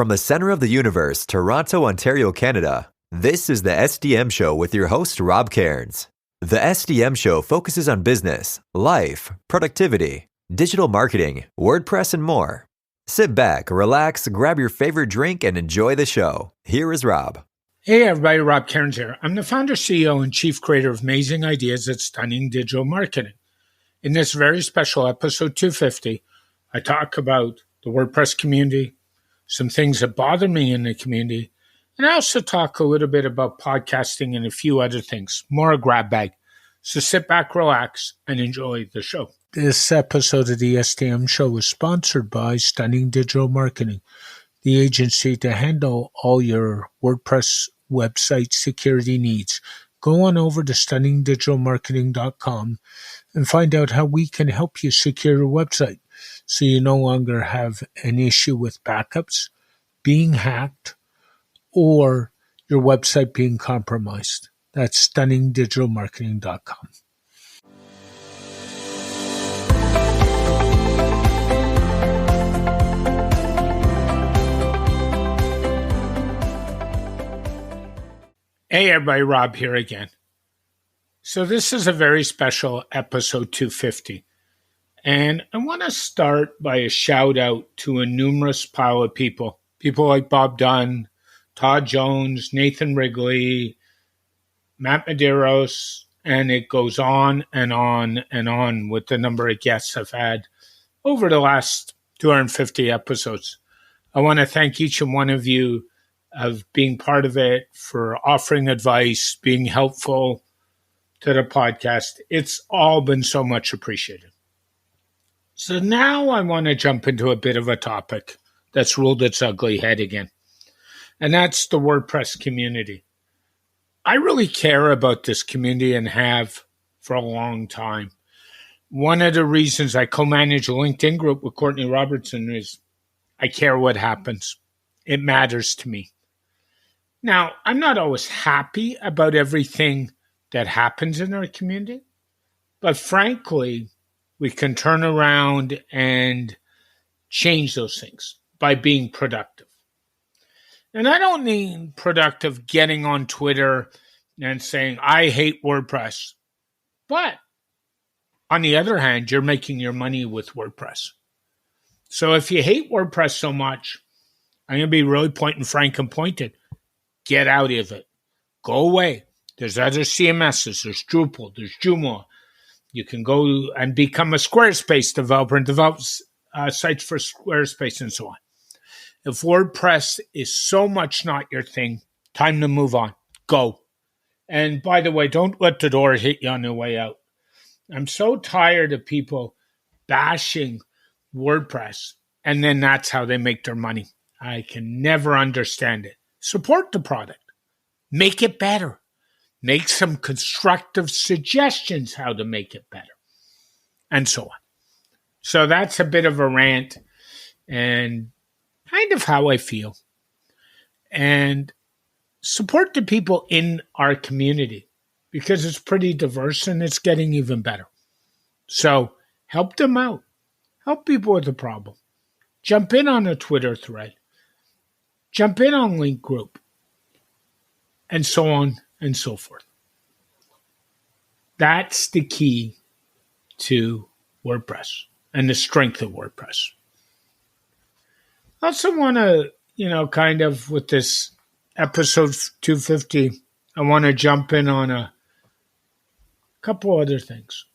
From the center of the universe, Toronto, Ontario, Canada, this is the SDM Show with your host, Rob Cairns. The SDM Show focuses on business, life, productivity, digital marketing, WordPress, and more. Sit back, relax, grab your favorite drink, and enjoy the show. Here is Rob. Hey everybody, Rob Cairns here. I'm the founder, CEO, and chief creator of Amazing Ideas at Stunning Digital Marketing. In this very special episode 250, I talk about the WordPress community, some things that bother me in the community, and I also talk a little bit about podcasting and a few other things, more a grab bag. So sit back, relax, and enjoy the show. This episode of the SDM Show is sponsored by Stunning Digital Marketing, the agency to handle all your WordPress website security needs. Go on over to stunningdigitalmarketing.com and find out how we can help you secure your website so you no longer have an issue with backups, being hacked, or your website being compromised. That's stunningdigitalmarketing.com. Hey everybody, Rob here again. So this is a very special episode 250. And I want to start by a shout out to a numerous pile of people. People like Bob Dunn, Todd Jones, Nathan Wrigley, Matt Medeiros, and it goes on and on and on with the number of guests I've had over the last 250 episodes. I want to thank each and one of you of being part of it, for offering advice, being helpful to the podcast. It's all been so much appreciated. So now I want to jump into a bit of a topic that's ruled its ugly head again, and that's the WordPress community. I really care about this community and have for a long time. One of the reasons I co-manage a LinkedIn group with Courtney Robertson is I care what happens. It matters to me. Now, I'm not always happy about everything that happens in our community, but frankly, we can turn around and change those things by being productive. And I don't mean productive getting on Twitter and saying, I hate WordPress. But on the other hand, you're making your money with WordPress. So if you hate WordPress so much, I'm going to be really point and frank and pointed. Get out of it. Go away. There's other CMSs. There's Drupal. There's Joomla. You can go and become a Squarespace developer and develop sites for Squarespace and so on. If WordPress is so much not your thing, time to move on. Go. And by the way, don't let the door hit you on the way out. I'm so tired of people bashing WordPress, and then that's how they make their money. I can never understand it. Support the product. Make it better. Make some constructive suggestions how to make it better. And so on. So that's a bit of a rant and kind of how I feel. And support the people in our community because it's pretty diverse and it's getting even better. So help them out. Help people with the problem. Jump in on a Twitter thread. Jump in on link group. And so on and so forth. That's the key to WordPress and the strength of WordPress. I also want to, kind of with this episode 250, I want to jump in on a couple other things.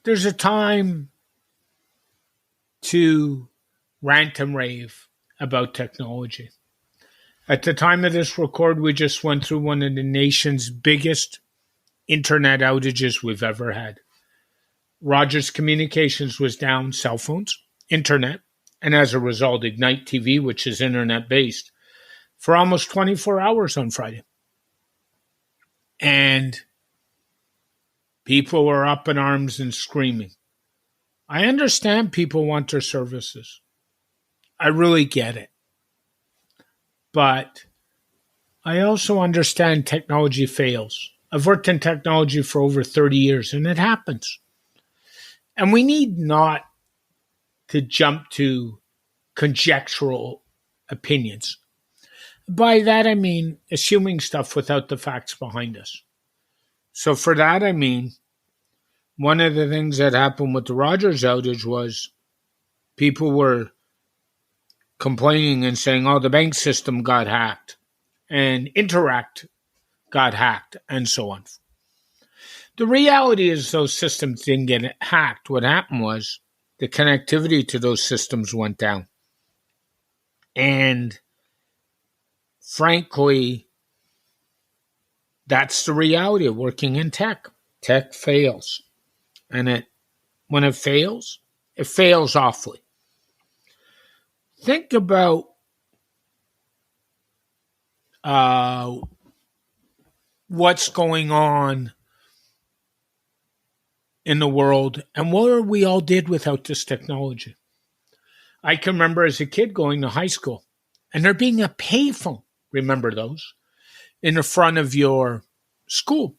There's a time to rant and rave about technology. At the time of this record, we just went through one of the nation's biggest internet outages we've ever had. Rogers Communications was down, cell phones, internet, and as a result, Ignite TV, which is internet-based, for almost 24 hours on Friday. And people were up in arms and screaming. I understand people want their services. I really get it. But I also understand technology fails. I've worked in technology for over 30 years, and it happens. And we need not to jump to conjectural opinions. By that, I mean assuming stuff without the facts behind us. So for that, I mean, one of the things that happened with the Rogers outage was people were complaining and saying, oh, the bank system got hacked and Interact got hacked and so on. The reality is those systems didn't get hacked. What happened was the connectivity to those systems went down. And frankly, that's the reality of working in tech. Tech fails. And when it fails awfully. Think about what's going on in the world and what we all did without this technology. I can remember as a kid going to high school and there being a payphone, remember those, in the front of your school,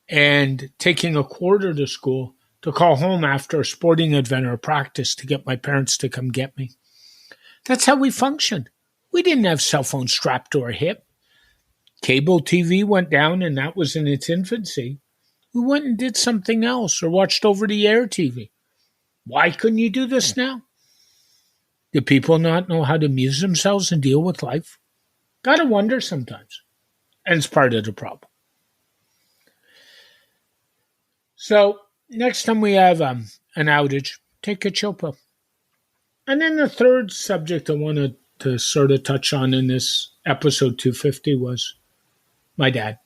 and taking a quarter to school to call home after a sporting event or a practice to get my parents to come get me. That's how we functioned. We didn't have cell phones strapped to our hip. Cable TV went down and that was in its infancy. We went and did something else or watched over-the-air TV. Why couldn't you do this now? Do people not know how to amuse themselves and deal with life? Gotta wonder sometimes. And it's part of the problem. So next time we have an outage, take a chill pill. And then the third subject I wanted to sort of touch on in this episode 250 was my dad.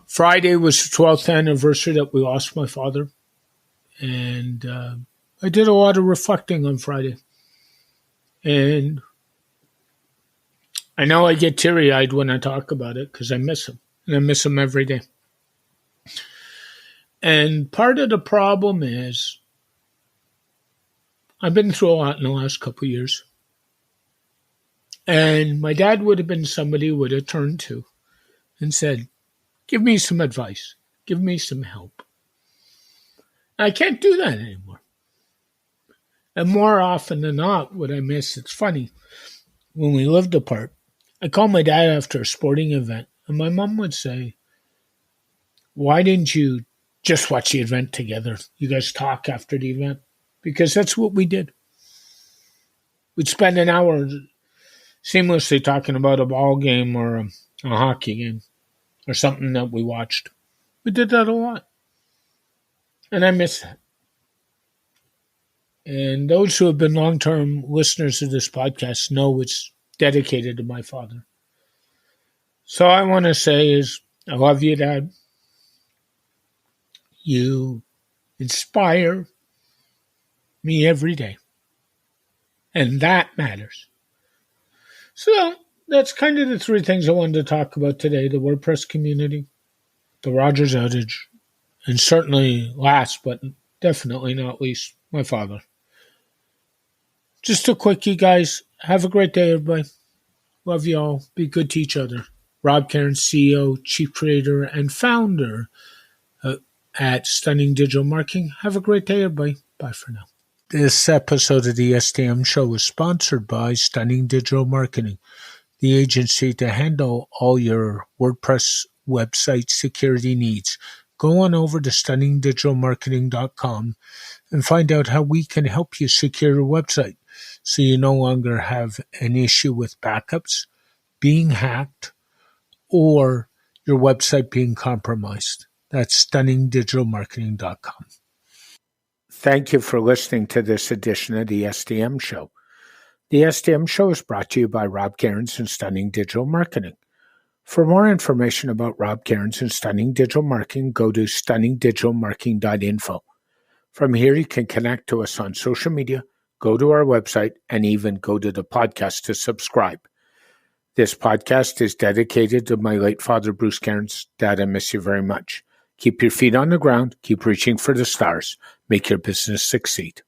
Friday was the 12th anniversary that we lost my father. And I did a lot of reflecting on Friday. And I know I get teary-eyed when I talk about it because I miss him. And I miss him every day. And part of the problem is I've been through a lot in the last couple of years. And my dad would have been somebody who would have turned to and said, give me some advice. Give me some help. I can't do that anymore. And more often than not, what I miss, it's funny, when we lived apart, I called my dad after a sporting event, and my mom would say, why didn't you just watch the event together? You guys talk after the event? Because that's what we did. We'd spend an hour seamlessly talking about a ball game or a hockey game or something that we watched. We did that a lot. And I miss that. And those who have been long-term listeners of this podcast know it's dedicated to my father. So I want to say is, I love you, Dad. You inspire me every day. And that matters. So that's kind of the three things I wanted to talk about today. The WordPress community, the Rogers outage, and certainly last but definitely not least, my father. Just a quickie, guys. Have a great day, everybody. Love you all. Be good to each other. Rob Cairns, CEO, Chief Creator, and Founder at Stunning Digital Marketing. Have a great day, everybody. Bye for now. This episode of the SDM Show is sponsored by Stunning Digital Marketing, the agency to handle all your WordPress website security needs. Go on over to stunningdigitalmarketing.com and find out how we can help you secure your website so you no longer have an issue with backups, being hacked, or your website being compromised. That's stunningdigitalmarketing.com. Thank you for listening to this edition of the SDM Show. The SDM Show is brought to you by Rob Cairns and Stunning Digital Marketing. For more information about Rob Cairns and Stunning Digital Marketing, go to stunningdigitalmarketing.info. From here, you can connect to us on social media, go to our website, and even go to the podcast to subscribe. This podcast is dedicated to my late father, Bruce Cairns. Dad, I miss you very much. Keep your feet on the ground. Keep reaching for the stars. Make your business succeed.